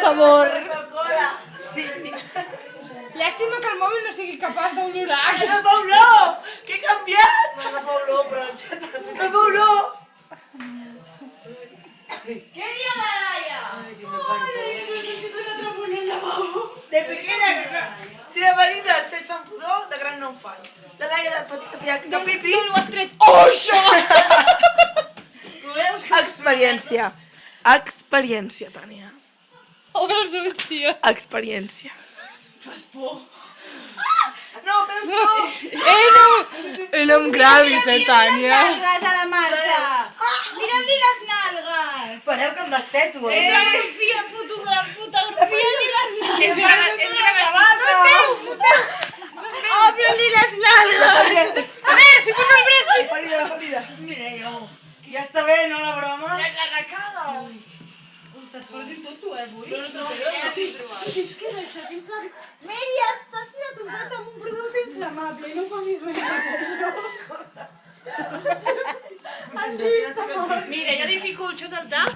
sabor. Coca-Cola. Sí. Llàstima que el mòbil no sigui capaç d'olorar. Agafa olor! Que he canviat! Agafa olor, però... Agafa olor! Què dia la Laia? Ai, que me parto. M'he sentit una tremolor al lavabo. De pequeña, si de petita els pets fan pudor, de gran no en fan. La Laia de petita feia que pipi. D'on ho has tret? Oh, això! Ho veus? Experiència. Experiència, Tània. Obre els ulls, tia. Experiència. Fas por. No, fes por! No em gravis, Tània. Nalgues a la Marta! Mira-li les nalgues! Espereu que em desteto. Fotografia li les nalgues! És gravat. No es veu. Obre-li les nalgues! A veure, si posa el braç. La ferida. Mira jo. Ja està bé, no, la broma? L'arracada. T'has perdut tot, tu, avui? Mary, estàs trompat amb un producte inflamable i no facis res d'això. Mira, jo dificulto saltar.